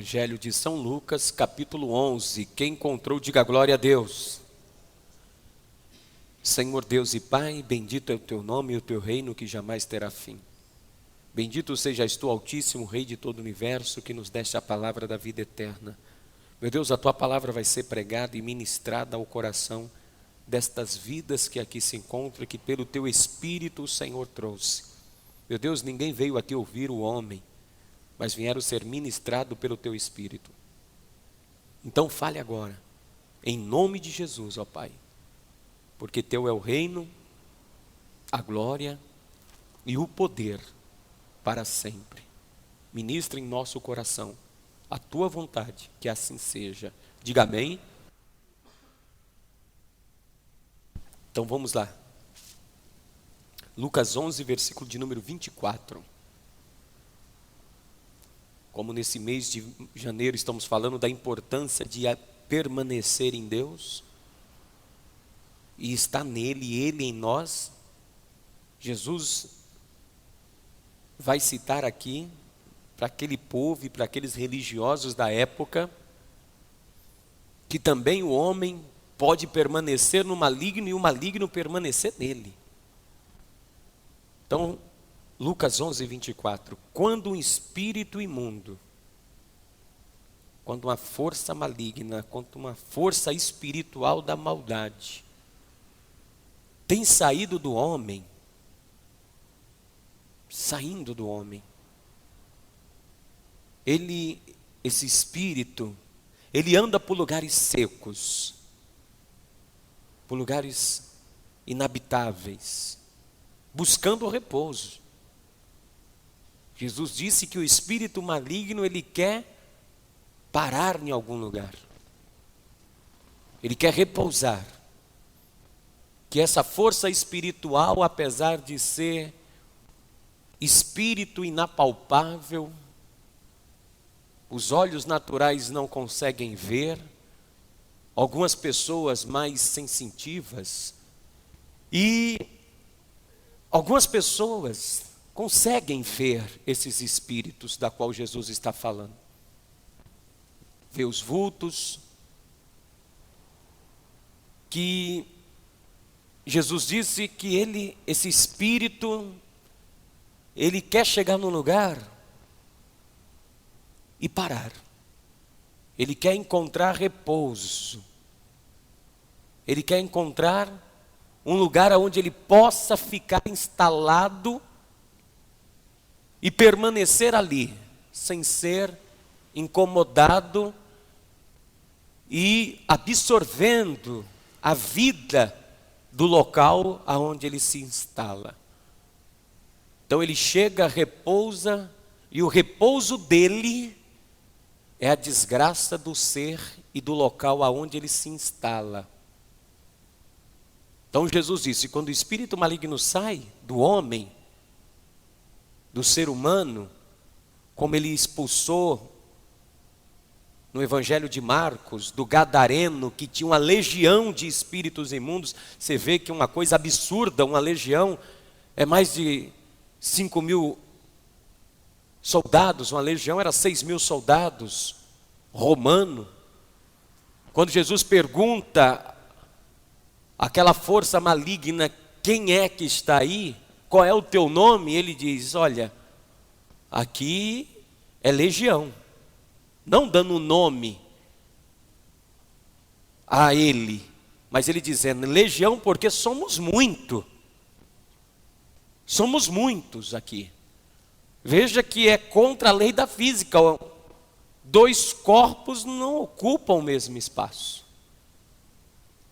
Evangelho de São Lucas, capítulo 11. Quem encontrou, diga glória a Deus. Senhor Deus e Pai, bendito é o teu nome e o teu reino que jamais terá fim. Bendito sejas tu, Altíssimo Rei de todo o universo, que nos deste a palavra da vida eterna. Meu Deus, a tua palavra vai ser pregada e ministrada ao coração destas vidas que aqui se encontram, que pelo teu Espírito o Senhor trouxe. Meu Deus, ninguém veio aqui ouvir o homem, mas vieram ser ministrados pelo teu Espírito. Então fale agora, em nome de Jesus, ó Pai, porque teu é o reino, a glória e o poder para sempre. Ministra em nosso coração a tua vontade, que assim seja. Diga amém. Então vamos lá. Lucas 11, versículo de número 24. Como nesse mês de janeiro estamos falando da importância de permanecer em Deus e estar nele e ele em nós, Jesus vai citar aqui para aquele povo e para aqueles religiosos da época que também o homem pode permanecer no maligno e o maligno permanecer nele. Então, Lucas 11, 24. Quando um espírito imundo, quando uma força maligna, quando uma força espiritual da maldade tem saído do homem, saindo do homem, esse espírito, ele anda por lugares secos, por lugares inabitáveis, buscando o repouso. Jesus disse que o espírito maligno, ele quer parar em algum lugar. Ele quer repousar. Que essa força espiritual, apesar de ser espírito inapalpável, os olhos naturais não conseguem ver, algumas pessoas mais sensitivas, e algumas pessoas conseguem ver esses espíritos da qual Jesus está falando. Ver os vultos, que Jesus disse que esse espírito, ele quer chegar num lugar e parar. Ele quer encontrar repouso. Ele quer encontrar um lugar onde ele possa ficar instalado e permanecer ali, sem ser incomodado e absorvendo a vida do local aonde ele se instala. Então ele chega, repousa, e o repouso dele é a desgraça do ser e do local aonde ele se instala. Então Jesus disse, quando o espírito maligno sai do homem, do ser humano, como ele expulsou no Evangelho de Marcos, do gadareno, que tinha uma legião de espíritos imundos. Você vê que é uma coisa absurda, uma legião é mais de 5.000 soldados, uma legião era 6.000 soldados romano. Quando Jesus pergunta àquela força maligna, quem é que está aí? Qual é o teu nome? Ele diz, olha, aqui é legião. Não dando nome a ele, mas ele dizendo, legião porque somos muito. Somos muitos aqui. Veja que é contra a lei da física. Dois corpos não ocupam o mesmo espaço.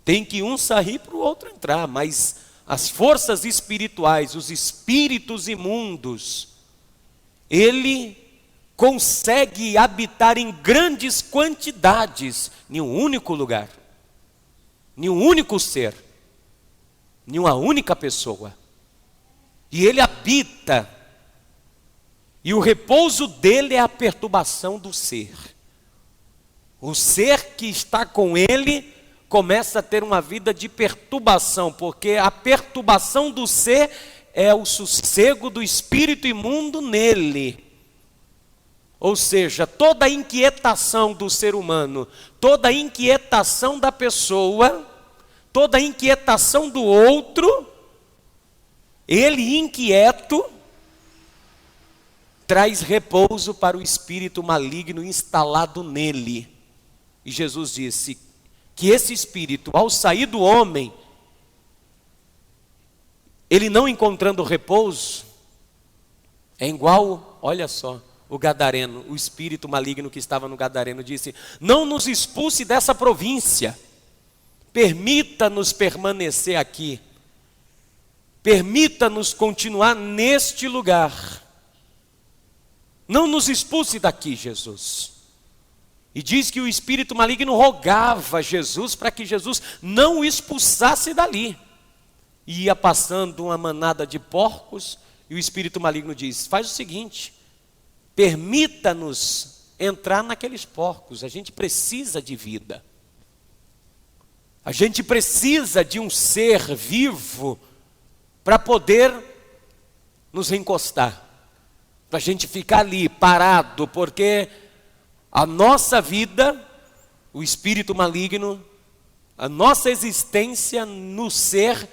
Tem que um sair para o outro entrar, mas as forças espirituais, os espíritos imundos, ele consegue habitar em grandes quantidades em um único lugar, em um único ser, em uma única pessoa. E ele habita, e o repouso dele é a perturbação do ser. O ser que está com ele começa a ter uma vida de perturbação, porque a perturbação do ser é o sossego do espírito imundo nele. Ou seja, toda inquietação do ser humano, toda inquietação da pessoa, toda inquietação do outro, ele inquieto traz repouso para o espírito maligno instalado nele. E Jesus disse que esse espírito, ao sair do homem, ele não encontrando repouso, é igual, olha só, o gadareno, o espírito maligno que estava no gadareno disse: não nos expulse dessa província, permita-nos permanecer aqui, permita-nos continuar neste lugar, não nos expulse daqui, Jesus. E diz que o espírito maligno rogava a Jesus para que Jesus não o expulsasse dali. E ia passando uma manada de porcos, e o espírito maligno diz: faz o seguinte, permita-nos entrar naqueles porcos, a gente precisa de vida. A gente precisa de um ser vivo para poder nos encostar, para a gente ficar ali parado, porque a nossa vida, o espírito maligno, a nossa existência no ser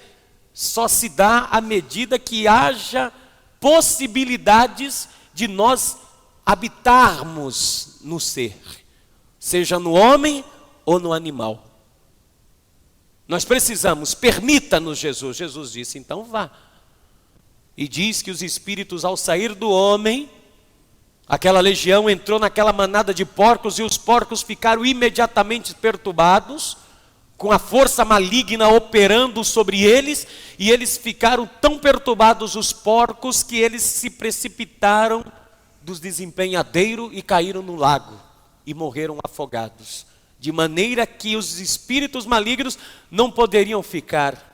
só se dá à medida que haja possibilidades de nós habitarmos no ser, seja no homem ou no animal. Nós precisamos, permita-nos, Jesus. Jesus disse: então vá. E diz que os espíritos, ao sair do homem, aquela legião entrou naquela manada de porcos, e os porcos ficaram imediatamente perturbados, com a força maligna operando sobre eles, e eles ficaram tão perturbados, os porcos, que eles se precipitaram dos desempenhadeiros e caíram no lago, e morreram afogados, de maneira que os espíritos malignos não poderiam ficar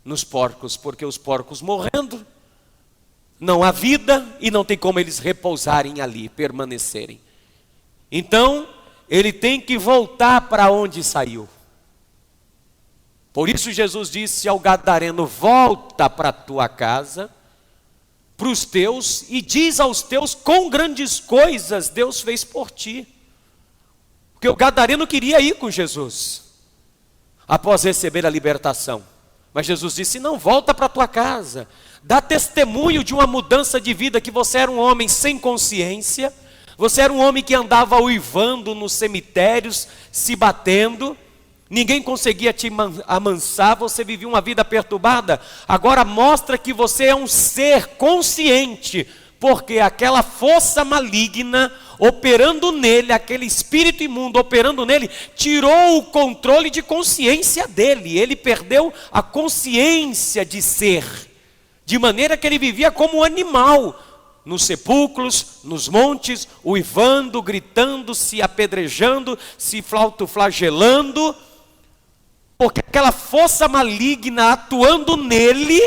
nos porcos, porque os porcos morrendo, não há vida e não tem como eles repousarem ali, permanecerem. Então, ele tem que voltar para onde saiu. Por isso Jesus disse ao gadareno: volta para a tua casa, para os teus, e diz aos teus quão grandes coisas Deus fez por ti. Porque o gadareno queria ir com Jesus, após receber a libertação. Mas Jesus disse: não, volta para a tua casa, dá testemunho de uma mudança de vida, que você era um homem sem consciência, você era um homem que andava uivando nos cemitérios, se batendo, ninguém conseguia te amansar, você vivia uma vida perturbada. Agora mostra que você é um ser consciente, porque aquela força maligna operando nele, aquele espírito imundo operando nele, tirou o controle de consciência dele. Ele perdeu a consciência de ser, de maneira que ele vivia como um animal, nos sepulcros, nos montes, uivando, gritando, se apedrejando, se autoflagelando, porque aquela força maligna atuando nele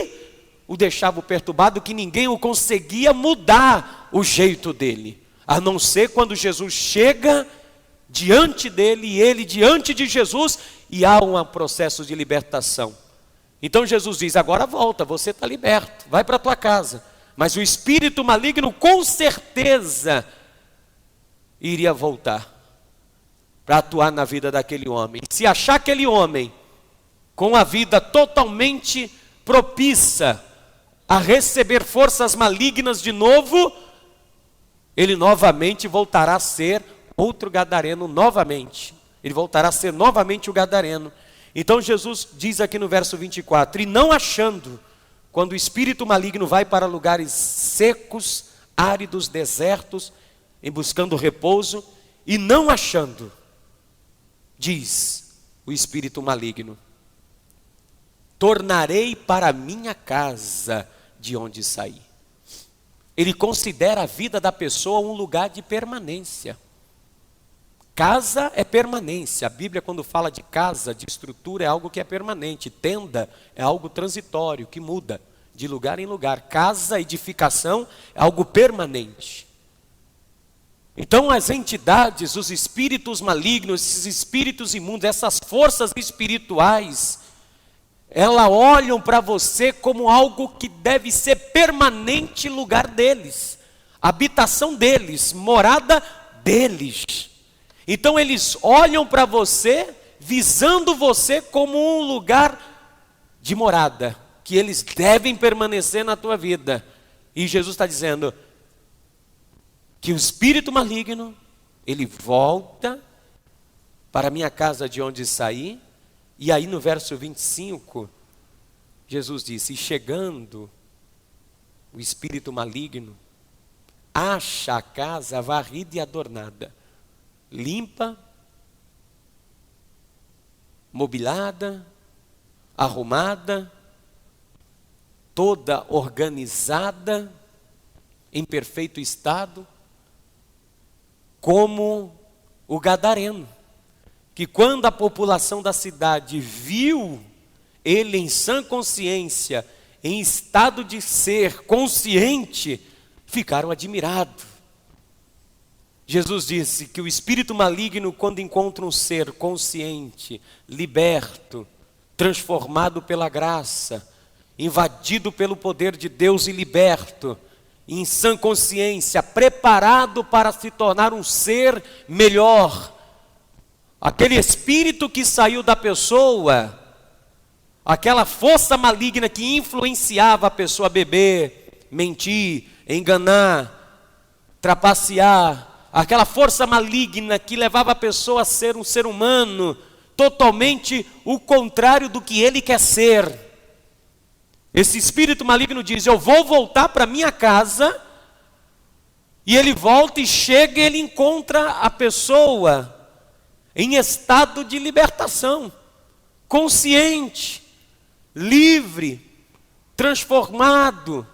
o deixava perturbado, que ninguém o conseguia mudar o jeito dele, a não ser quando Jesus chega diante dele, e ele diante de Jesus, e há um processo de libertação. Então Jesus diz: agora volta, você está liberto, vai para a tua casa. Mas o espírito maligno com certeza iria voltar para atuar na vida daquele homem. Se achar aquele homem com a vida totalmente propícia a receber forças malignas de novo, ele novamente voltará a ser outro gadareno novamente. Ele voltará a ser novamente o gadareno. Então Jesus diz aqui no verso 24: e não achando, quando o espírito maligno vai para lugares secos, áridos, desertos, em buscando repouso, e não achando, diz o espírito maligno: tornarei para minha casa de onde saí. Ele considera a vida da pessoa um lugar de permanência. Casa é permanência. A Bíblia, quando fala de casa, de estrutura, é algo que é permanente. Tenda é algo transitório, que muda de lugar em lugar. Casa, edificação, é algo permanente. Então as entidades, os espíritos malignos, esses espíritos imundos, essas forças espirituais, elas olham para você como algo que deve ser permanente lugar deles. habitação deles, morada deles. Então eles olham para você, visando você como um lugar de morada, que eles devem permanecer na tua vida. E Jesus está dizendo que o espírito maligno, ele volta para a minha casa de onde saí. E aí no verso 25, Jesus disse: e chegando o espírito maligno, acha a casa varrida e adornada, limpa, mobiliada, arrumada, toda organizada, em perfeito estado, como o gadareno, que quando a população da cidade viu ele em sã consciência, em estado de ser consciente, ficaram admirados. Jesus disse que o espírito maligno, quando encontra um ser consciente, liberto, transformado pela graça, invadido pelo poder de Deus e liberto, em sã consciência, preparado para se tornar um ser melhor, aquele espírito que saiu da pessoa, aquela força maligna que influenciava a pessoa a beber, mentir, enganar, trapacear, aquela força maligna que levava a pessoa a ser um ser humano totalmente o contrário do que ele quer ser. Esse espírito maligno diz: eu vou voltar para minha casa. E ele volta e chega e ele encontra a pessoa em estado de libertação, consciente, livre, transformado.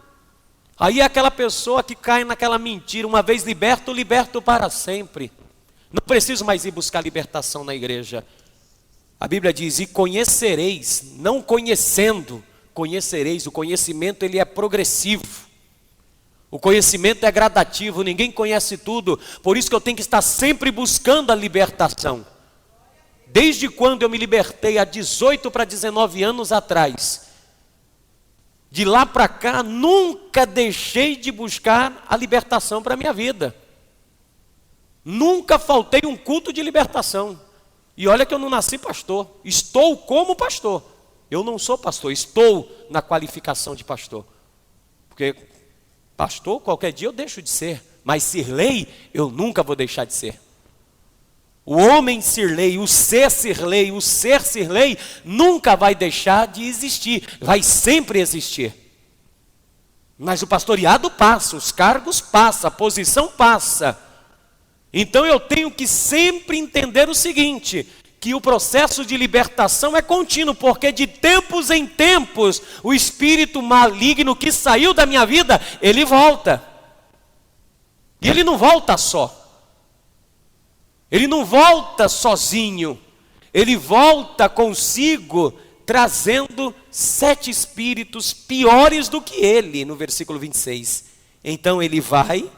Aí é aquela pessoa que cai naquela mentira: uma vez liberto, liberto para sempre. Não preciso mais ir buscar libertação na igreja. A Bíblia diz: e conhecereis, não conhecendo, conhecereis. O conhecimento, ele é progressivo. O conhecimento é gradativo, ninguém conhece tudo. Por isso que eu tenho que estar sempre buscando a libertação. Desde quando eu me libertei, há 18 para 19 anos atrás, de lá para cá, nunca deixei de buscar a libertação para a minha vida. Nunca faltei um culto de libertação. E olha que eu não nasci pastor, estou como pastor. Eu não sou pastor, estou na qualificação de pastor. Porque pastor, qualquer dia eu deixo de ser, mas Sirlei, eu nunca vou deixar de ser. O homem Sirlei, o ser Sirlei, o ser Sirlei, nunca vai deixar de existir, vai sempre existir. Mas o pastoreado passa, os cargos passam, a posição passa. Então eu tenho que sempre entender o seguinte, que o processo de libertação é contínuo, porque de tempos em tempos, o espírito maligno que saiu da minha vida, ele volta. E ele não volta só. Ele não volta sozinho. Ele volta consigo, trazendo 7 espíritos piores do que ele, no versículo 26. Então ele vai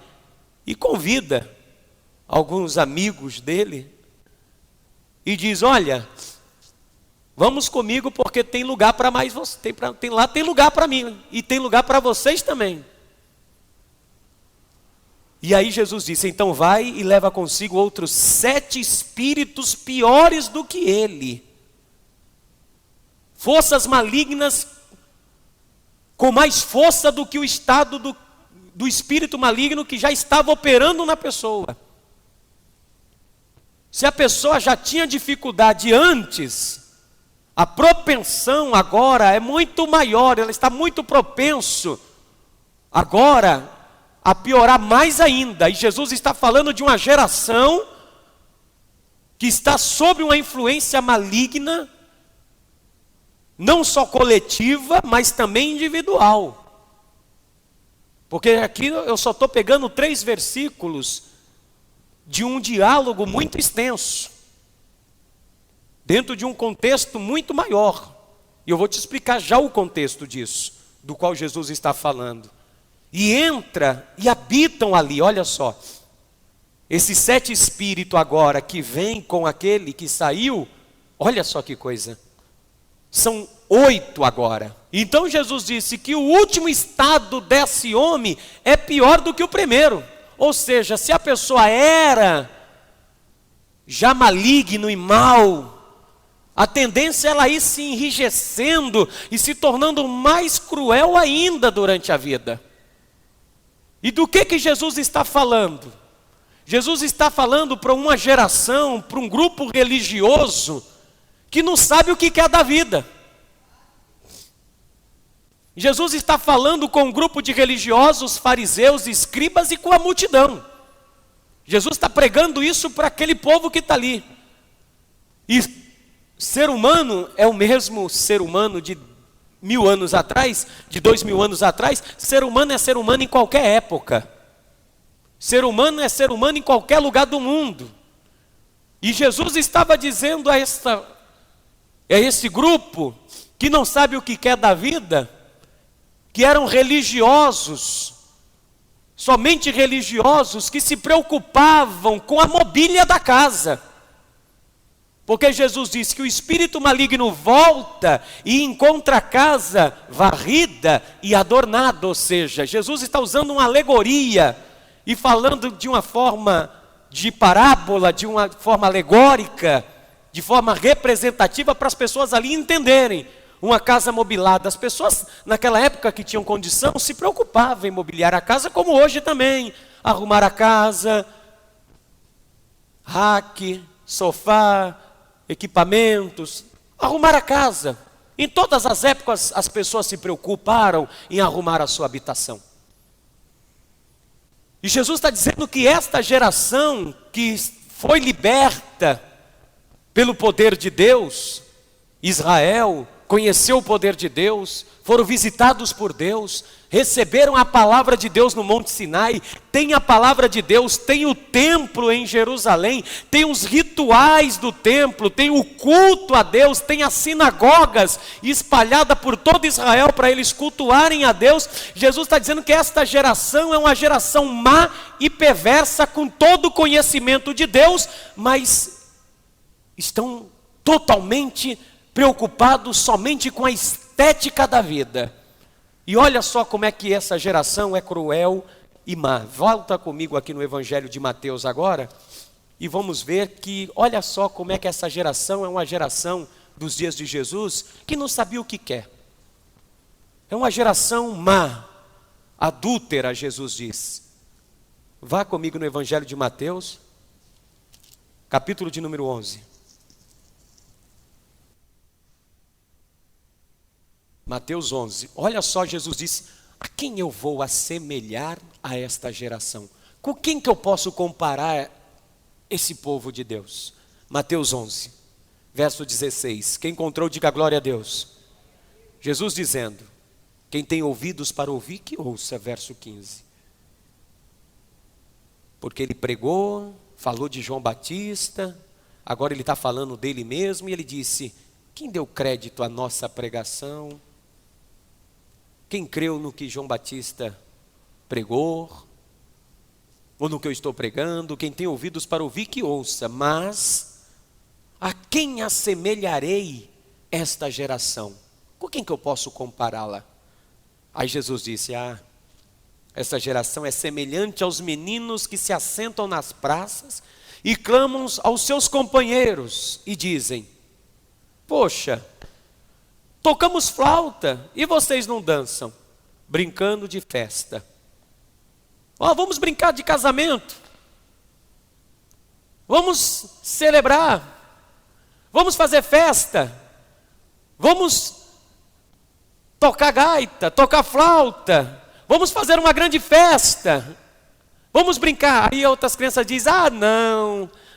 e convida alguns amigos dele e diz: olha, vamos comigo porque tem lugar para mais você, tem lugar para mim e tem lugar para vocês também. E aí Jesus disse: então vai e leva consigo outros 7 espíritos piores do que ele, forças malignas com mais força do que o estado do espírito maligno que já estava operando na pessoa. Se a pessoa já tinha dificuldade antes, a propensão agora é muito maior, ela está muito propenso agora a piorar mais ainda. E Jesus está falando de uma geração que está sob uma influência maligna, não só coletiva, mas também individual. Porque aqui eu só estou pegando 3 versículos de um diálogo muito extenso, dentro de um contexto muito maior. E eu vou te explicar já o contexto disso, do qual Jesus está falando. E entra e habitam ali, olha só. Esses 7 espíritos agora que vêm com aquele que saiu, olha só que coisa. São 8 agora. Então Jesus disse que o último estado desse homem é pior do que o primeiro. Ou seja, se a pessoa era já maligno e mal, a tendência é ela ir se enrijecendo e se tornando mais cruel ainda durante a vida. E do que Jesus está falando? Jesus está falando para uma geração, para um grupo religioso, que não sabe o que quer da vida. Jesus está falando com um grupo de religiosos, fariseus, escribas e com a multidão. Jesus está pregando isso para aquele povo que está ali. E ser humano é o mesmo ser humano de 1000 anos atrás, de 2000 anos atrás. Ser humano é ser humano em qualquer época. Ser humano é ser humano em qualquer lugar do mundo. E Jesus estava dizendo a esse grupo que não sabe o que quer da vida, que eram religiosos, somente religiosos, que se preocupavam com a mobília da casa. Porque Jesus disse que o espírito maligno volta e encontra a casa varrida e adornada. Ou seja, Jesus está usando uma alegoria e falando de uma forma de parábola, de uma forma alegórica, de forma representativa para as pessoas ali entenderem. Uma casa mobilada. As pessoas naquela época que tinham condição se preocupavam em mobiliar a casa, como hoje também. Arrumar a casa, rack, sofá, equipamentos, arrumar a casa. Em todas as épocas as pessoas se preocuparam em arrumar a sua habitação. E Jesus está dizendo que esta geração que foi liberta pelo poder de Deus, Israel, conheceu o poder de Deus, foram visitados por Deus, receberam a palavra de Deus no Monte Sinai, tem a palavra de Deus, tem o templo em Jerusalém, tem os rituais do templo, tem o culto a Deus, tem as sinagogas espalhadas por todo Israel para eles cultuarem a Deus. Jesus está dizendo que esta geração é uma geração má e perversa, com todo o conhecimento de Deus, mas estão totalmente preocupados somente com a estética da vida. E olha só como é que essa geração é cruel e má. Volta comigo aqui no Evangelho de Mateus agora, e vamos ver que, olha só como é que essa geração é uma geração dos dias de Jesus, que não sabia o que quer. É uma geração má, adúltera, Jesus diz. Vá comigo no Evangelho de Mateus, capítulo de número 11. Mateus 11, olha só, Jesus disse: a quem eu vou assemelhar a esta geração? Com quem que eu posso comparar esse povo de Deus? Mateus 11, verso 16, quem encontrou, diga glória a Deus. Jesus dizendo: quem tem ouvidos para ouvir, que ouça, verso 15. Porque ele pregou, falou de João Batista, agora ele está falando dele mesmo, e ele disse: quem deu crédito à nossa pregação? Quem creu no que João Batista pregou, ou no que eu estou pregando? Quem tem ouvidos para ouvir, que ouça. Mas a quem assemelharei esta geração? Com quem que eu posso compará-la? Aí Jesus disse: essa geração é semelhante aos meninos que se assentam nas praças e clamam aos seus companheiros e dizem: poxa, tocamos flauta e vocês não dançam, brincando de festa. Vamos brincar de casamento, vamos celebrar, vamos fazer festa, vamos tocar gaita, tocar flauta, vamos fazer uma grande festa, vamos brincar. Aí outras crianças dizem: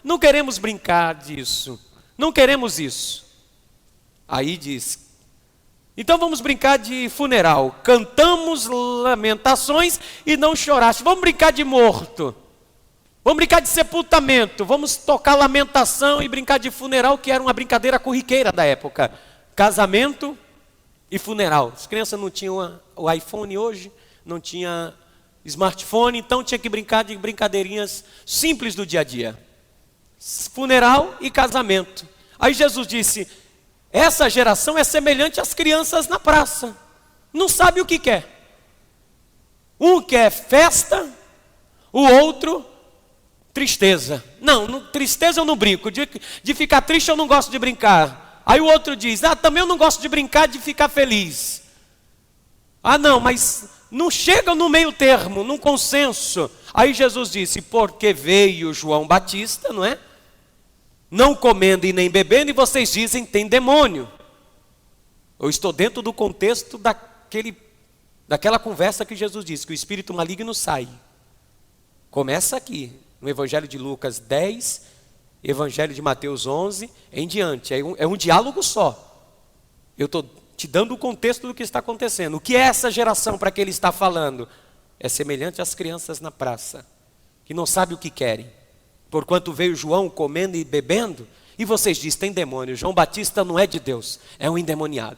não queremos brincar disso, não queremos isso. Aí diz: então vamos brincar de funeral. Cantamos lamentações e não choraste. Vamos brincar de morto. Vamos brincar de sepultamento. Vamos tocar lamentação e brincar de funeral, que era uma brincadeira corriqueira da época. Casamento e funeral. As crianças não tinham o iPhone hoje, não tinha smartphone, então tinha que brincar de brincadeirinhas simples do dia a dia. Funeral e casamento. Aí Jesus disse: Essa geração é semelhante às crianças na praça. Não sabe o que quer. Um quer festa, o outro tristeza. Não, tristeza eu não brinco. De ficar triste eu não gosto de brincar. Aí o outro diz, também eu não gosto de brincar de ficar feliz. Não, mas não chega no meio termo, num consenso. Aí Jesus disse, porque veio João Batista, não é? Não comendo e nem bebendo, e vocês dizem, tem demônio. Eu estou dentro do contexto daquela conversa que Jesus disse, que o espírito maligno sai. Começa aqui, no Evangelho de Lucas 10, Evangelho de Mateus 11, em diante. É um diálogo só. Eu estou te dando o contexto do que está acontecendo. O que é essa geração para que ele está falando? É semelhante às crianças na praça, que não sabem o que querem. Porquanto veio João comendo e bebendo, e vocês dizem, tem demônio. João Batista não é de Deus, é um endemoniado.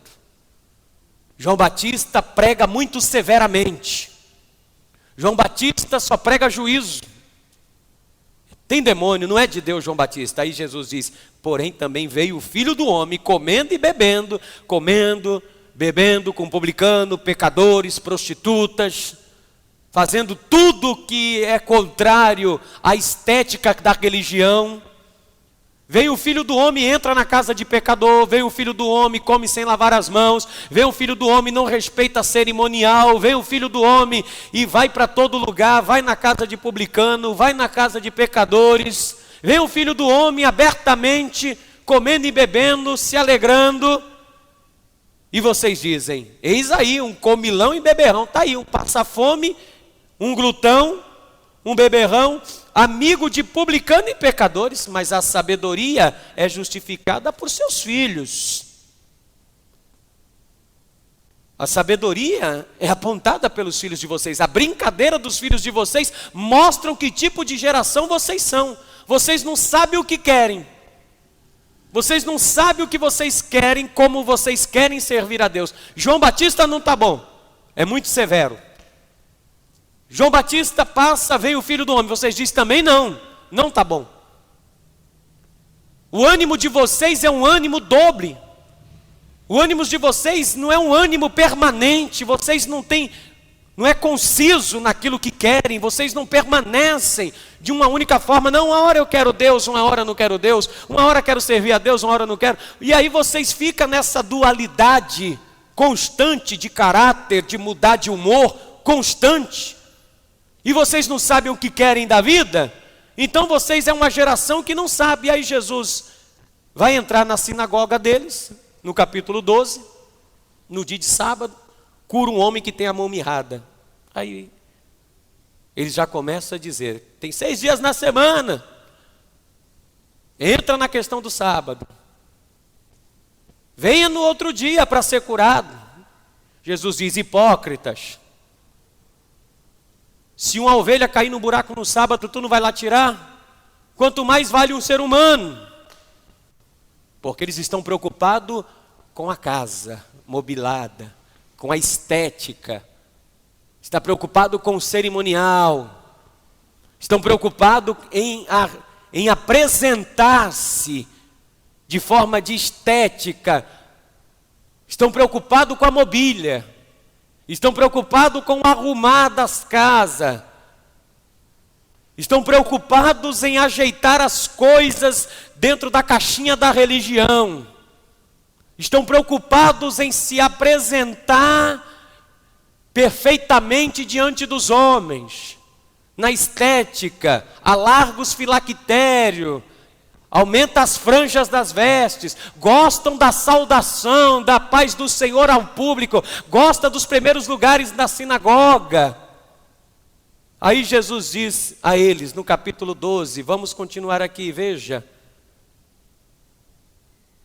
João Batista prega muito severamente. João Batista só prega juízo. Tem demônio, não é de Deus João Batista. Aí Jesus diz, porém também veio o Filho do Homem comendo e bebendo, com publicano, pecadores, prostitutas, fazendo tudo que é contrário à estética da religião. Vem o Filho do Homem, entra na casa de pecador. Vem o Filho do Homem, come sem lavar as mãos. Vem o Filho do Homem, não respeita cerimonial. Vem o Filho do Homem e vai para todo lugar. Vai na casa de publicano, vai na casa de pecadores. Vem o Filho do Homem abertamente, comendo e bebendo, se alegrando. E vocês dizem, eis aí um comilão e beberrão. Está aí um passa-fome, um glutão, um beberrão, amigo de publicano e pecadores, mas a sabedoria é justificada por seus filhos. A sabedoria é apontada pelos filhos de vocês. A brincadeira dos filhos de vocês mostram que tipo de geração vocês são. Vocês não sabem o que querem. Vocês não sabem o que vocês querem, como vocês querem servir a Deus. João Batista não está bom, é muito severo. João Batista passa, vem o Filho do Homem. Vocês dizem também não está bom. O ânimo de vocês é um ânimo dobre. O ânimo de vocês não é um ânimo permanente. Vocês não é conciso naquilo que querem. Vocês não permanecem de uma única forma. Não, uma hora eu quero Deus, uma hora eu não quero Deus. Uma hora eu quero servir a Deus, uma hora eu não quero. E aí vocês ficam nessa dualidade constante de caráter, de mudar de humor, constante. E vocês não sabem o que querem da vida? Então vocês é uma geração que não sabe. E aí Jesus vai entrar na sinagoga deles, no capítulo 12, no dia de sábado, cura um homem que tem a mão mirrada. Aí eles já começam a dizer, tem 6 dias na semana. Entra na questão do sábado. Venha no outro dia para ser curado. Jesus diz, hipócritas. Se uma ovelha cair no buraco no sábado, tu não vai lá tirar? Quanto mais vale um ser humano? Porque eles estão preocupados com a casa mobilada, com a estética. Está preocupado com o cerimonial. Estão preocupados em apresentar-se de forma de estética. Estão preocupados com a mobília. Estão preocupados com o arrumar das casas. Estão preocupados em ajeitar as coisas dentro da caixinha da religião. Estão preocupados em se apresentar perfeitamente diante dos homens. Na estética, alarga os filactérios, aumenta as franjas das vestes, gostam da saudação, da paz do Senhor ao público, gosta dos primeiros lugares na sinagoga. Aí Jesus diz a eles, no capítulo 12, vamos continuar aqui, veja.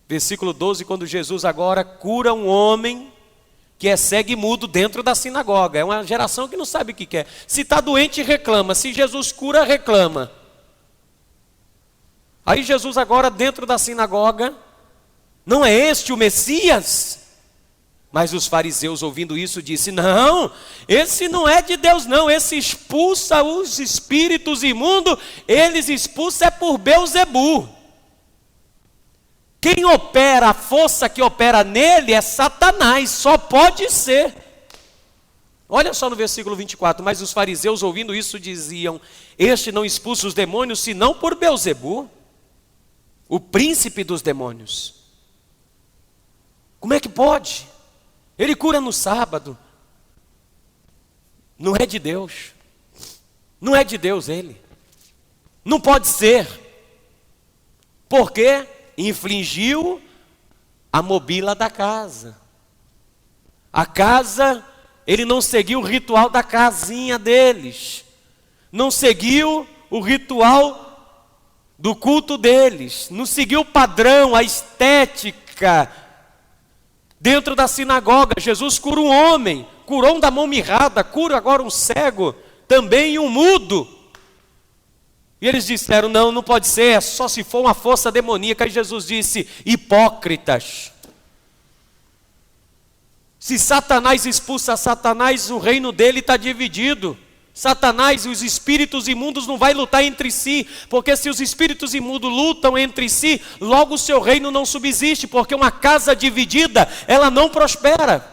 Versículo 12, quando Jesus agora cura um homem que é cego e mudo dentro da sinagoga. É uma geração que não sabe o que quer. Se está doente, reclama. Se Jesus cura, reclama. Aí Jesus agora dentro da sinagoga, não é este o Messias? Mas os fariseus ouvindo isso disse, não, esse não é de Deus não, esse expulsa os espíritos imundos, eles expulsam é por Belzebu. quem opera, a força que opera nele é Satanás, só pode ser. Olha só no versículo 24, mas os fariseus ouvindo isso diziam, este não expulsa os demônios, senão por Beelzebu, o príncipe dos demônios. Como é que pode? Ele cura no sábado. Não é de Deus. Não é de Deus ele. Não pode ser. Porque infligiu a mobília da casa. A casa, ele não seguiu o ritual da casinha deles. Não seguiu o ritual do culto deles. Não seguiu o padrão, a estética dentro da sinagoga. Jesus cura um homem, curou um da mão mirrada, cura agora um cego, também um mudo. E eles disseram, não pode ser, é só se for uma força demoníaca. E Jesus disse, hipócritas. Se Satanás expulsa Satanás, o reino dele está dividido. Satanás e os espíritos imundos não vai lutar entre si, porque se os espíritos imundos lutam entre si, logo o seu reino não subsiste, porque uma casa dividida, ela não prospera.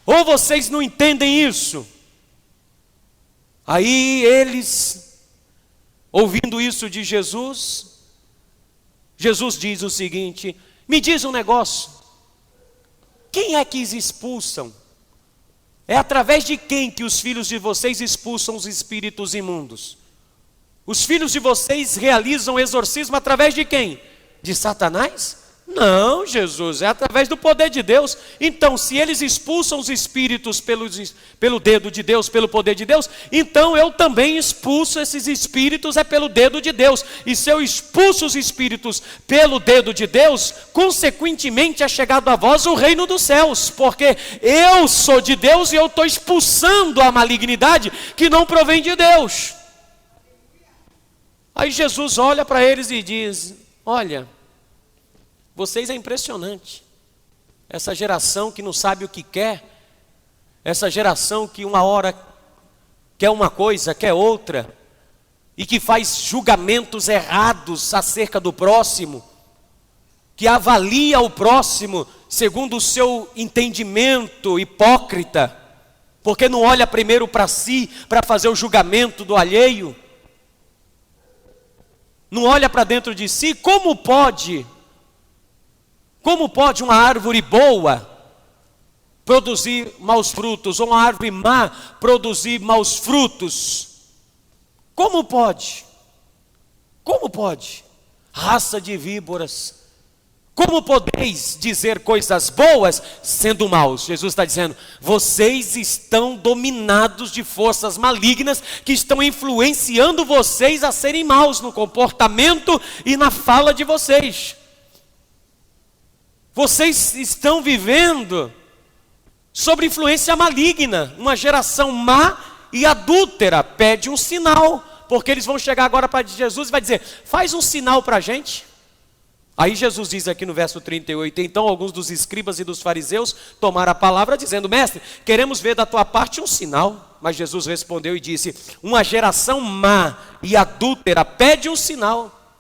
Ou vocês não entendem isso? Aí eles, ouvindo isso de Jesus, Jesus diz o seguinte, me diz um negócio, quem é que os expulsam? É através de quem que os filhos de vocês expulsam os espíritos imundos? Os filhos de vocês realizam exorcismo através de quem? De Satanás? Não, Jesus, é através do poder de Deus. Então, se eles expulsam os espíritos pelo dedo de Deus, pelo poder de Deus, então eu também expulso esses espíritos pelo dedo de Deus. E se eu expulso os espíritos pelo dedo de Deus, consequentemente é chegado a vós o reino dos céus, porque eu sou de Deus e eu estou expulsando a malignidade que não provém de Deus. Aí Jesus olha para eles e diz, olha, vocês é impressionante, essa geração que não sabe o que quer, essa geração que uma hora quer uma coisa, quer outra, e que faz julgamentos errados acerca do próximo, que avalia o próximo segundo o seu entendimento hipócrita, porque não olha primeiro para si, para fazer o julgamento do alheio, não olha para dentro de si. Como pode uma árvore boa produzir maus frutos, ou uma árvore má produzir maus frutos? Como pode? Como pode? Raça de víboras, como podeis dizer coisas boas sendo maus? Jesus está dizendo, vocês estão dominados de forças malignas que estão influenciando vocês a serem maus no comportamento e na fala de vocês. Vocês estão vivendo sob influência maligna, uma geração má e adúltera. Pede um sinal, porque eles vão chegar agora para Jesus e vai dizer, faz um sinal para a gente. Aí Jesus diz aqui no verso 38, então alguns dos escribas e dos fariseus tomaram a palavra dizendo, mestre, queremos ver da tua parte um sinal. Mas Jesus respondeu e disse, uma geração má e adúltera pede um sinal.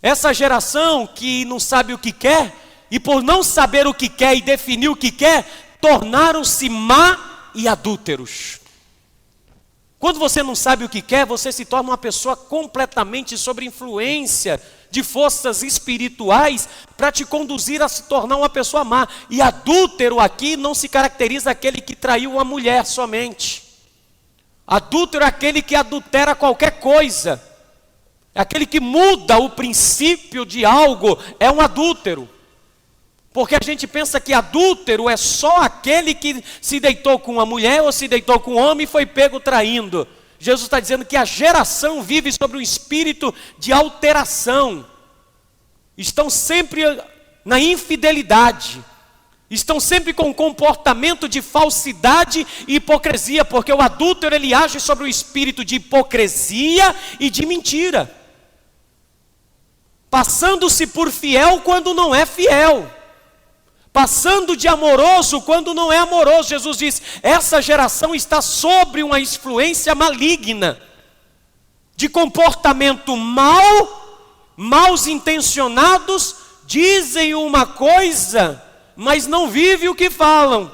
Essa geração que não sabe o que quer, e por não saber o que quer e definir o que quer, tornaram-se má e adúlteros. Quando você não sabe o que quer, você se torna uma pessoa completamente sob influência de forças espirituais para te conduzir a se tornar uma pessoa má. E adúltero aqui não se caracteriza aquele que traiu uma mulher somente. Adúltero é aquele que adultera qualquer coisa. Aquele que muda o princípio de algo é um adúltero. Porque a gente pensa que adúltero é só aquele que se deitou com uma mulher ou se deitou com um homem e foi pego traindo. Jesus está dizendo que a geração vive sobre um espírito de alteração. Estão sempre na infidelidade. Estão sempre com um comportamento de falsidade e hipocrisia. Porque o adúltero ele age sobre um espírito de hipocrisia e de mentira. Passando-se por fiel quando não é fiel. Passando de amoroso quando não é amoroso. Jesus diz, essa geração está sobre uma influência maligna, de comportamento mau Maus intencionados dizem uma coisa, mas não vivem o que falam,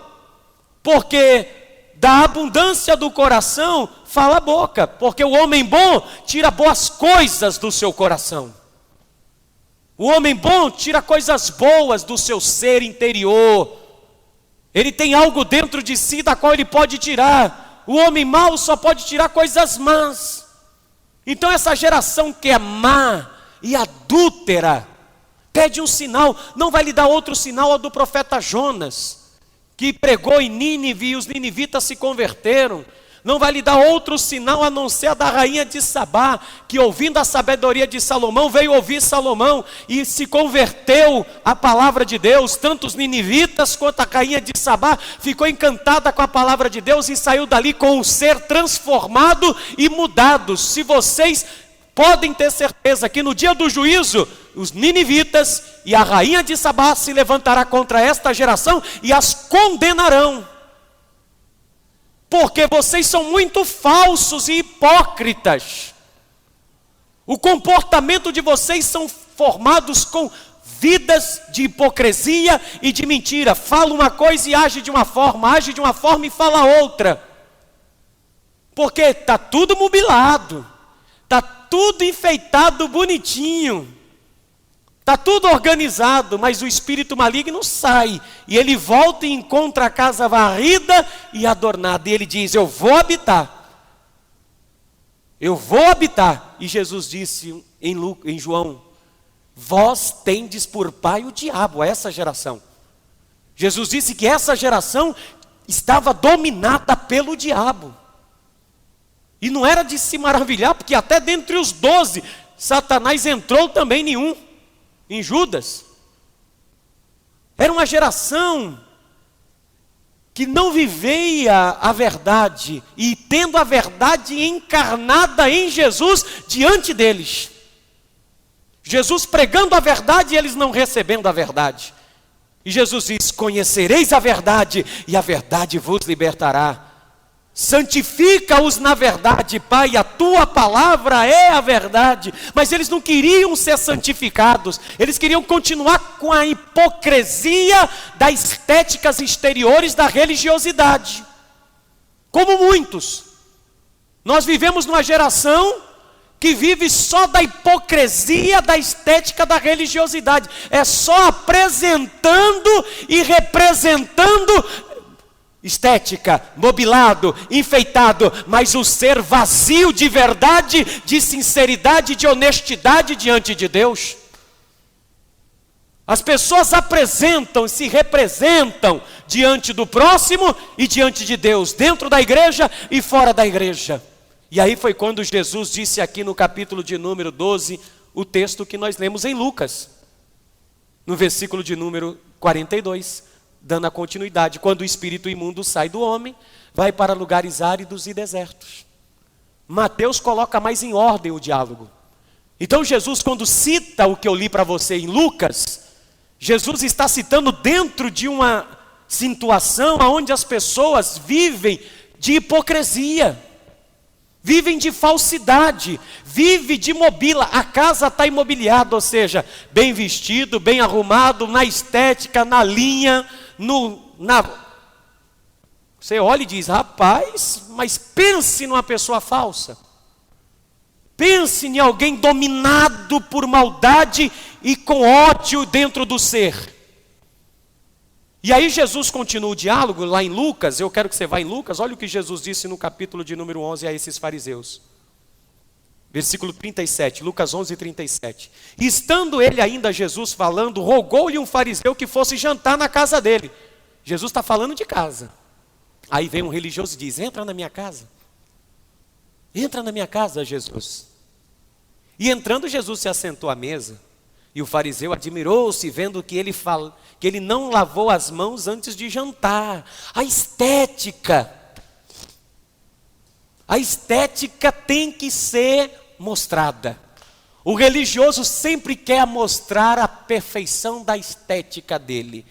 porque da abundância do coração fala a boca, porque o homem bom tira boas coisas do seu coração. O homem bom tira coisas boas do seu ser interior. Ele tem algo dentro de si da qual ele pode tirar. O homem mau só pode tirar coisas más. Então essa geração que é má e adúltera, pede um sinal. Não vai lhe dar outro sinal ao do profeta Jonas, que pregou em Nínive e os ninivitas se converteram. Não vai lhe dar outro sinal a não ser a da rainha de Sabá, que ouvindo a sabedoria de Salomão, veio ouvir Salomão e se converteu à palavra de Deus. Tanto os ninivitas quanto a rainha de Sabá ficou encantada com a palavra de Deus e saiu dali com o ser transformado e mudado. Se vocês podem ter certeza que no dia do juízo, os ninivitas e a rainha de Sabá se levantará contra esta geração e as condenarão. Porque vocês são muito falsos e hipócritas. O comportamento de vocês são formados com vidas de hipocrisia e de mentira. Fala uma coisa e age de uma forma e fala outra. Porque está tudo mobilado, está tudo enfeitado bonitinho, está tudo organizado, mas o espírito maligno sai, e ele volta e encontra a casa varrida e adornada, e ele diz: eu vou habitar, e Jesus disse em João: vós tendes por pai o diabo, essa geração. Jesus disse que essa geração estava dominada pelo diabo, e não era de se maravilhar, porque até dentre os 12, Satanás entrou também em Judas. Era uma geração que não vivia a verdade, e tendo a verdade encarnada em Jesus diante deles. Jesus pregando a verdade e eles não recebendo a verdade. E Jesus diz: conhecereis a verdade e a verdade vos libertará. Santifica-os na verdade, Pai, a tua palavra é a verdade. Mas eles não queriam ser santificados, eles queriam continuar com a hipocrisia das estéticas exteriores da religiosidade. Como muitos, nós vivemos numa geração que vive só da hipocrisia, da estética, da religiosidade. É só apresentando e representando estética, mobilado, enfeitado, mas o ser vazio de verdade, de sinceridade, de honestidade diante de Deus. As pessoas apresentam, se representam diante do próximo e diante de Deus, dentro da igreja e fora da igreja. E aí foi quando Jesus disse aqui no capítulo de número 12, o texto que nós lemos em Lucas, no versículo de número 42, dando a continuidade: quando o espírito imundo sai do homem, vai para lugares áridos e desertos. Mateus coloca mais em ordem o diálogo. Então Jesus, quando cita o que eu li para você em Lucas, Jesus está citando dentro de uma situação onde as pessoas vivem de hipocrisia, vivem de falsidade, vivem de mobila. A casa está imobiliada, ou seja, bem vestido, bem arrumado, na estética, na linha, Você olha e diz: rapaz, mas pense numa pessoa falsa. Pense em alguém dominado por maldade e com ódio dentro do ser. E aí Jesus continua o diálogo lá em Lucas. Eu quero que você vá em Lucas. Olha o que Jesus disse no capítulo de número 11 a esses fariseus. Versículo 37, Lucas 11, 37. Estando ele ainda, Jesus falando, rogou-lhe um fariseu que fosse jantar na casa dele. Jesus está falando de casa. Aí vem um religioso e diz: entra na minha casa. Entra na minha casa, Jesus. E entrando, Jesus se assentou à mesa. E o fariseu admirou-se, vendo que ele não lavou as mãos antes de jantar. A estética tem que ser mostrada. O religioso sempre quer mostrar a perfeição da estética dele.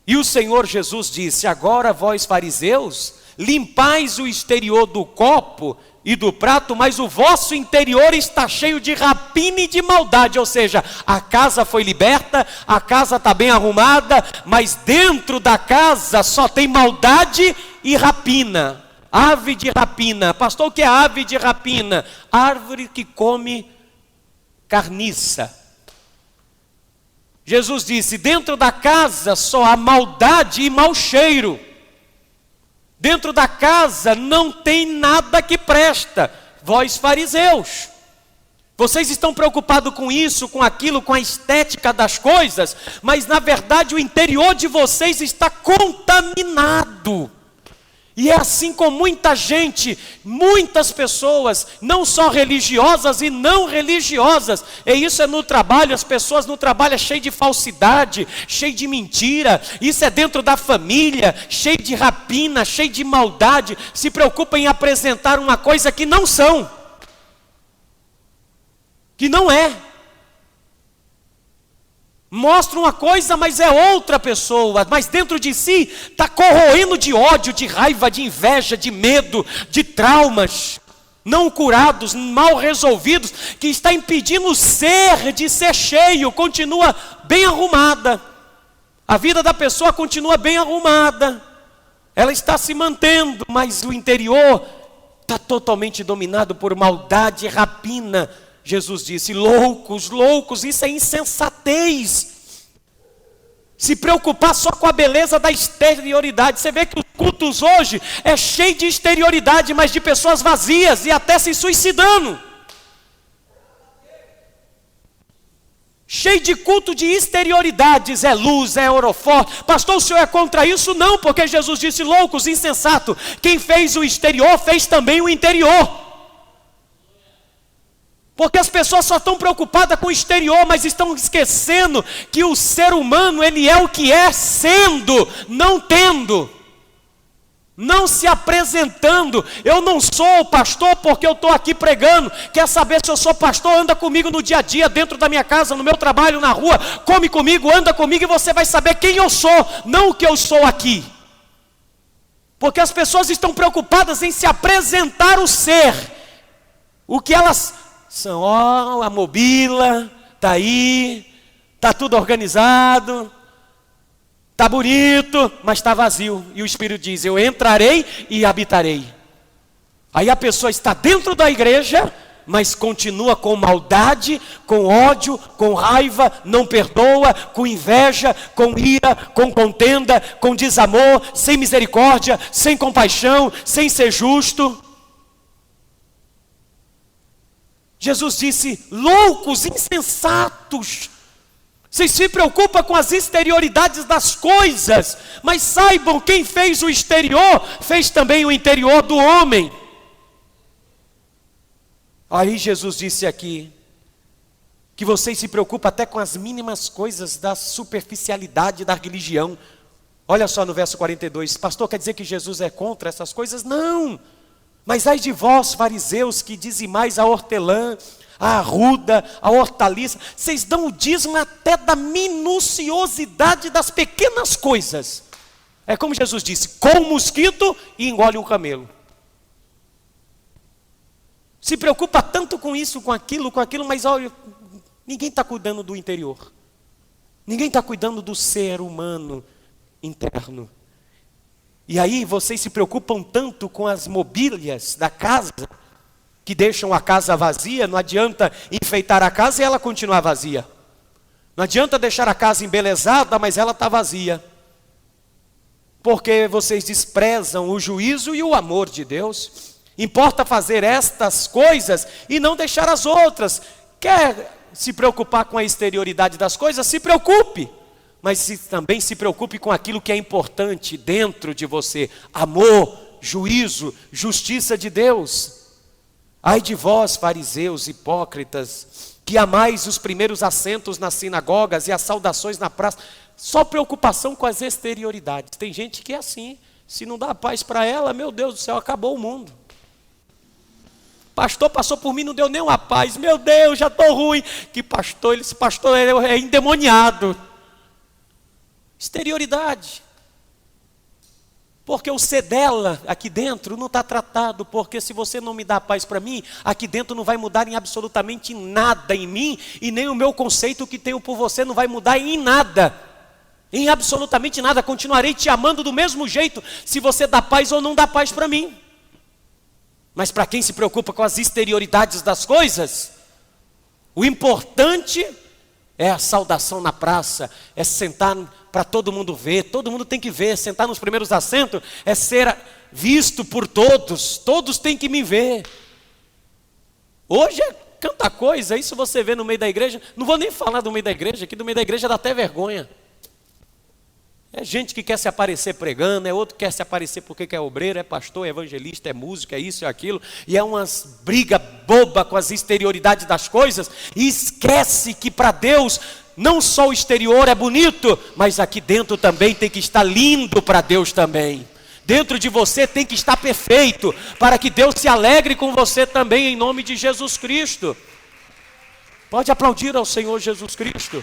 E o Senhor Jesus disse: agora vós fariseus, limpais o exterior do copo e do prato, mas o vosso interior está cheio de rapina e de maldade. Ou seja, a casa foi liberta, a casa está bem arrumada, mas dentro da casa só tem maldade e rapina. Ave de rapina. Pastor, o que é ave de rapina? Árvore que come carniça. Jesus disse: dentro da casa só há maldade e mau cheiro. Dentro da casa não tem nada que presta. Vós fariseus, vocês estão preocupados com isso, com aquilo, com a estética das coisas, mas na verdade o interior de vocês está contaminado. E é assim com muita gente, muitas pessoas, não só religiosas e não religiosas. E isso é no trabalho, as pessoas no trabalho é cheio de falsidade, cheio de mentira. Isso é dentro da família, cheio de rapina, cheio de maldade. Se preocupa em apresentar uma coisa que não são, que não é. Mostra uma coisa, mas é outra pessoa, mas dentro de si está corroendo de ódio, de raiva, de inveja, de medo, de traumas não curados, mal resolvidos, que está impedindo o ser de ser cheio. Continua bem arrumada, a vida da pessoa continua bem arrumada, ela está se mantendo, mas o interior está totalmente dominado por maldade e rapina. Jesus disse: loucos, loucos, isso é insensatez. Se preocupar só com a beleza da exterioridade. Você vê que os cultos hoje é cheio de exterioridade, mas de pessoas vazias e até se suicidando. Cheio de culto de exterioridades, é luz, é holofote. Pastor, o senhor é contra isso? Não, porque Jesus disse: loucos, insensato, quem fez o exterior fez também o interior. Porque as pessoas só estão preocupadas com o exterior, mas estão esquecendo que o ser humano, ele é o que é sendo, não tendo, não se apresentando. Eu não sou pastor porque eu estou aqui pregando. Quer saber se eu sou pastor? Anda comigo no dia a dia, dentro da minha casa, no meu trabalho, na rua. Come comigo, anda comigo e você vai saber quem eu sou, não o que eu sou aqui. Porque as pessoas estão preocupadas em se apresentar o ser, o que elas são. Ó, a mobília está aí, está tudo organizado, está bonito, mas está vazio. E o Espírito diz: eu entrarei e habitarei. Aí a pessoa está dentro da igreja, mas continua com maldade, com ódio, com raiva, não perdoa, com inveja, com ira, com contenda, com desamor, sem misericórdia, sem compaixão, sem ser justo. Jesus disse: loucos, insensatos, vocês se preocupam com as exterioridades das coisas, mas saibam, quem fez o exterior, fez também o interior do homem. Aí Jesus disse aqui, que vocês se preocupam até com as mínimas coisas da superficialidade da religião. Olha só no verso 42, pastor, quer dizer que Jesus é contra essas coisas? Não! Mas ai de vós, fariseus, que dizimais a hortelã, a arruda, a hortaliça, vocês dão o dízimo até da minuciosidade das pequenas coisas. É como Jesus disse: com um mosquito e engole um camelo. Se preocupa tanto com isso, com aquilo, mas olha, ninguém está cuidando do interior. Ninguém está cuidando do ser humano interno. E aí vocês se preocupam tanto com as mobílias da casa, que deixam a casa vazia. Não adianta enfeitar a casa e ela continuar vazia. Não adianta deixar a casa embelezada, mas ela está vazia. Porque vocês desprezam o juízo e o amor de Deus. Importa fazer estas coisas e não deixar as outras. Quer se preocupar com a exterioridade das coisas? Se preocupe. Mas também se preocupe com aquilo que é importante dentro de você: amor, juízo, justiça de Deus. Ai de vós, fariseus hipócritas, que amais os primeiros assentos nas sinagogas e as saudações na praça. Só preocupação com as exterioridades. Tem gente que é assim, se não dá paz para ela, meu Deus do céu, acabou o mundo. Pastor passou por mim, não deu nenhuma paz, meu Deus, já estou ruim. Que pastor, esse pastor é endemoniado. Exterioridade. Porque o ser dela aqui dentro não está tratado, porque se você não me dá paz para mim, aqui dentro não vai mudar em absolutamente nada em mim, e nem o meu conceito que tenho por você não vai mudar em nada, em absolutamente nada. Continuarei te amando do mesmo jeito, se você dá paz ou não dá paz para mim. Mas para quem se preocupa com as exterioridades das coisas, o importante é a saudação na praça, é sentar para todo mundo ver, todo mundo tem que ver, sentar nos primeiros assentos, é ser visto por todos, todos têm que me ver. Hoje é tanta coisa, isso você vê no meio da igreja, não vou nem falar do meio da igreja, que do meio da igreja dá até vergonha. É gente que quer se aparecer pregando, é outro que quer se aparecer porque é obreiro, é pastor, é evangelista, é músico, é isso, é aquilo. E é umas briga boba com as exterioridades das coisas. E esquece que para Deus não só o exterior é bonito, mas aqui dentro também tem que estar lindo para Deus também. Dentro de você tem que estar perfeito, para que Deus se alegre com você também, em nome de Jesus Cristo. Pode aplaudir ao Senhor Jesus Cristo.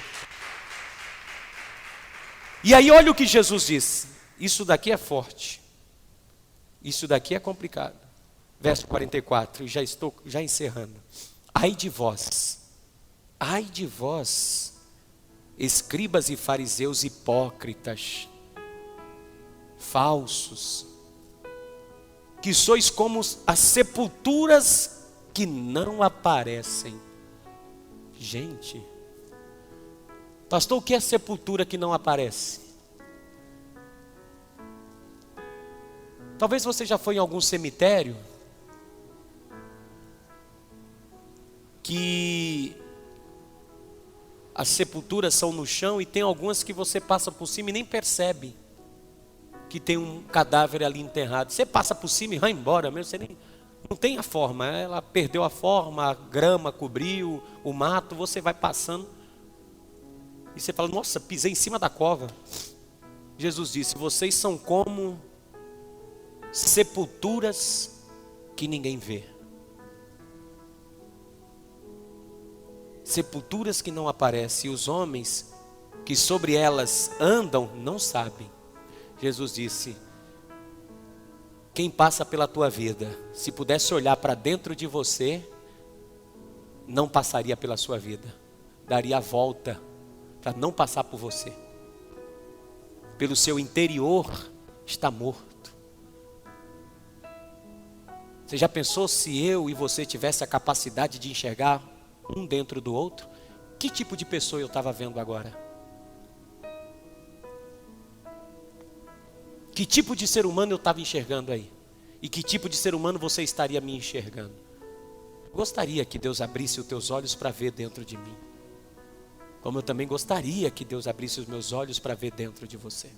E aí olha o que Jesus diz, isso daqui é forte, isso daqui é complicado. Verso 44, já encerrando. Ai de vós, escribas e fariseus hipócritas, falsos, que sois como as sepulturas que não aparecem. Gente, pastor, o que é sepultura que não aparece? Talvez você já foi em algum cemitério que as sepulturas são no chão e tem algumas que você passa por cima e nem percebe que tem um cadáver ali enterrado. Você passa por cima e vai embora mesmo, você nem, não tem a forma, ela perdeu a forma, a grama cobriu, o mato, você vai passando e você fala, nossa, pisei em cima da cova. Jesus disse, vocês são como sepulturas que ninguém vê. Sepulturas que não aparecem, e os homens que sobre elas andam não sabem. Jesus disse, quem passa pela tua vida, se pudesse olhar para dentro de você, não passaria pela sua vida, daria a volta para não passar por você. Pelo seu interior está morto. Você já pensou se eu e você tivesse a capacidade de enxergar um dentro do outro? Que tipo de pessoa eu estava vendo agora? Que tipo de ser humano eu estava enxergando aí? E que tipo de ser humano você estaria me enxergando? Gostaria que Deus abrisse os teus olhos para ver dentro de mim. Como eu também gostaria que Deus abrisse os meus olhos para ver dentro de você.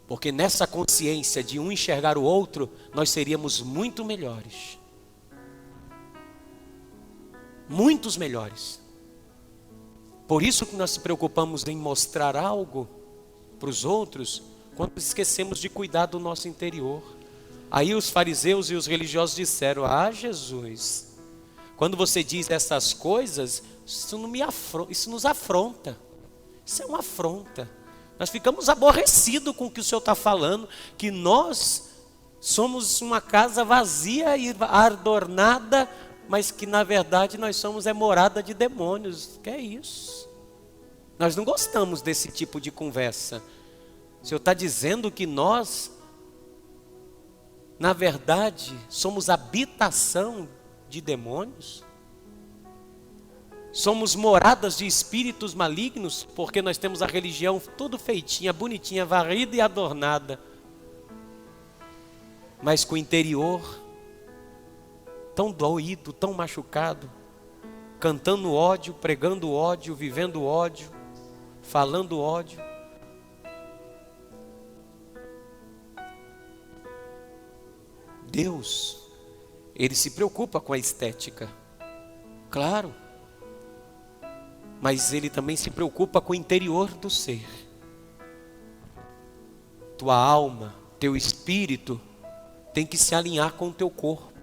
Porque nessa consciência de um enxergar o outro, nós seríamos muito melhores. Muitos melhores. Por isso que nós se preocupamos em mostrar algo para os outros, quando esquecemos de cuidar do nosso interior. Aí os fariseus e os religiosos disseram, Jesus, quando você diz essas coisas, isso nos afronta. Isso é uma afronta. Nós ficamos aborrecidos com o que o Senhor está falando, que nós somos uma casa vazia e adornada, mas que na verdade nós somos morada de demônios. Que é isso? Nós não gostamos desse tipo de conversa. O Senhor está dizendo que nós, na verdade, somos habitação de demônios? Somos moradas de espíritos malignos, porque nós temos a religião tudo feitinha, bonitinha, varrida e adornada, mas com o interior tão doído, tão machucado, cantando ódio, pregando ódio, vivendo ódio, falando ódio. Deus, Ele se preocupa com a estética, claro, mas Ele também se preocupa com o interior do ser. Tua alma, teu espírito tem que se alinhar com o teu corpo.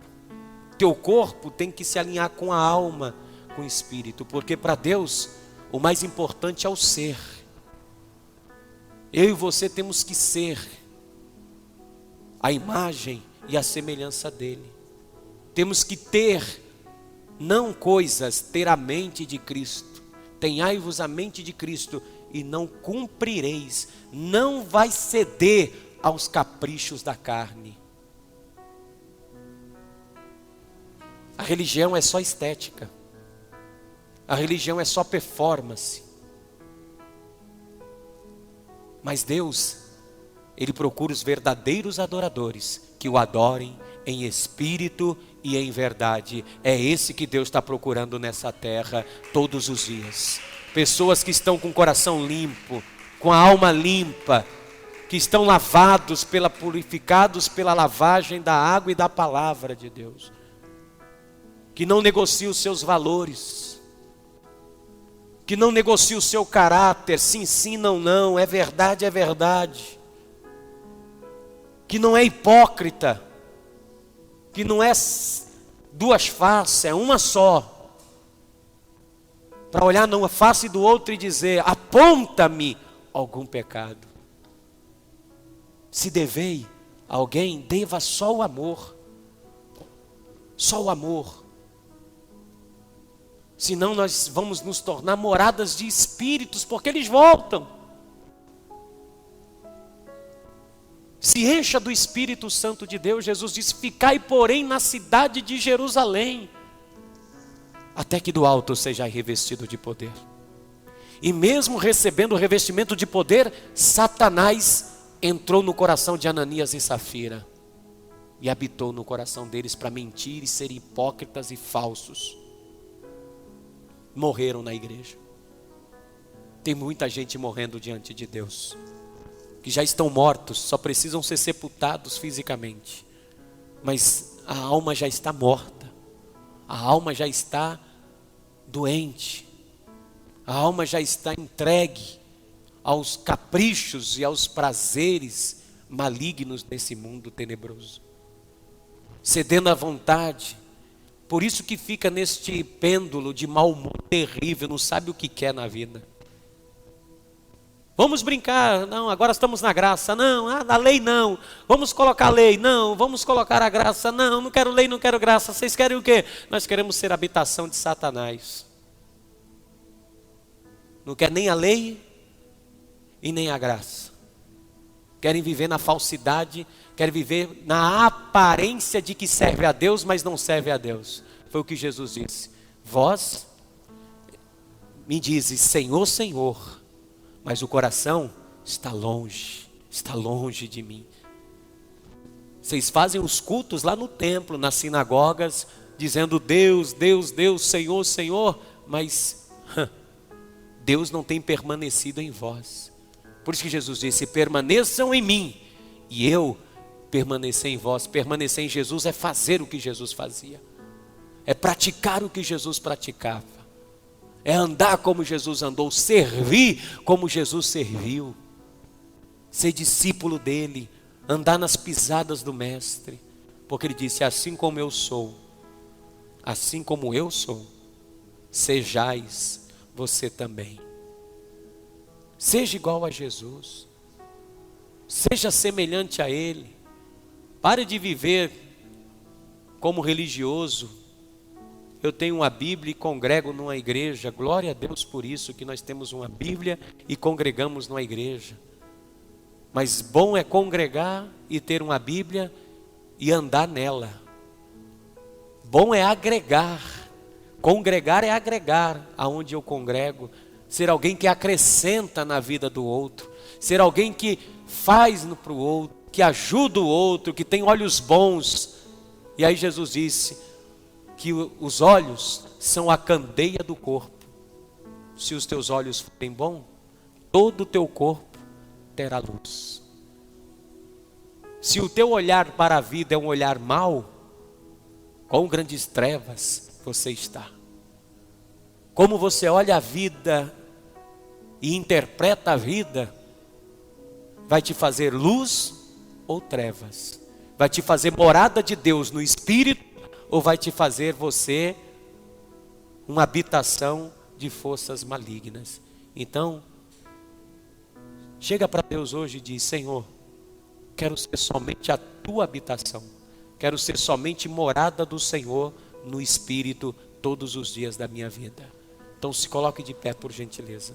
Teu corpo tem que se alinhar com a alma, com o espírito, porque para Deus o mais importante é o ser. Eu e você temos que ser a imagem e a semelhança dele. Temos que ter, não coisas, ter a mente de Cristo. Tenhai-vos a mente de Cristo e não cumprireis, não vai ceder aos caprichos da carne. A religião é só estética. A religião é só performance. Mas Deus, Ele procura os verdadeiros adoradores que o adorem em espírito e em verdade. É esse que Deus está procurando nessa terra todos os dias. Pessoas que estão com o coração limpo, com a alma limpa, que estão purificados pela lavagem da água e da palavra de Deus. Que não negocia os seus valores, que não negocia o seu caráter, sim, sim, não, não, é verdade, que não é hipócrita, que não é duas faces, é uma só, para olhar numa face do outro e dizer, aponta-me algum pecado. Se devei a alguém, deva só o amor, só o amor. Senão nós vamos nos tornar moradas de espíritos, porque eles voltam. Se encha do Espírito Santo de Deus. Jesus disse, ficai porém na cidade de Jerusalém, até que do alto seja revestido de poder. E mesmo recebendo o revestimento de poder, Satanás entrou no coração de Ananias e Safira, e habitou no coração deles para mentir e ser hipócritas e falsos. Morreram na igreja. Tem muita gente morrendo diante de Deus, que já estão mortos, só precisam ser sepultados fisicamente, mas a alma já está morta, a alma já está doente, a alma já está entregue aos caprichos e aos prazeres malignos desse mundo tenebroso, cedendo à vontade. Por isso que fica neste pêndulo de mau humor terrível, não sabe o que quer na vida. Vamos brincar, não, agora estamos na graça, não, a lei não, vamos colocar a lei, não, vamos colocar a graça, não, não quero lei, não quero graça, vocês querem o quê? Nós queremos ser habitação de Satanás. Não quer nem a lei e nem a graça. Querem viver na falsidade, querem viver na aparência de que serve a Deus, mas não serve a Deus. Foi o que Jesus disse. Vós me dizes, Senhor, Senhor, mas o coração está longe de mim. Vocês fazem os cultos lá no templo, nas sinagogas, dizendo Deus, Deus, Deus, Senhor, Senhor, mas Deus não tem permanecido em vós. Por isso que Jesus disse, permaneçam em mim e eu permanecer em vós. Permanecer em Jesus é fazer o que Jesus fazia, é praticar o que Jesus praticava, é andar como Jesus andou, servir como Jesus serviu, ser discípulo dele, andar nas pisadas do mestre, porque ele disse, assim como eu sou, sejais você também. Seja igual a Jesus, seja semelhante a Ele. Pare de viver como religioso. Eu tenho uma Bíblia e congrego numa igreja. Glória a Deus por isso, que nós temos uma Bíblia e congregamos numa igreja. Mas bom é congregar e ter uma Bíblia e andar nela. Bom é agregar. Congregar é agregar aonde eu congrego. Ser alguém que acrescenta na vida do outro. Ser alguém que faz para o outro, que ajuda o outro, que tem olhos bons. E aí Jesus disse que os olhos são a candeia do corpo. Se os teus olhos forem bons, todo o teu corpo terá luz. Se o teu olhar para a vida é um olhar mau, quão grandes trevas você está. Como você olha a vida e interpreta a vida, vai te fazer luz ou trevas? Vai te fazer morada de Deus no Espírito, ou vai te fazer você uma habitação de forças malignas? Então, chega para Deus hoje e diz, Senhor, Quero ser somente a tua habitação. Quero ser somente morada do Senhor no Espírito todos os dias da minha vida. Então se coloque de pé, por gentileza.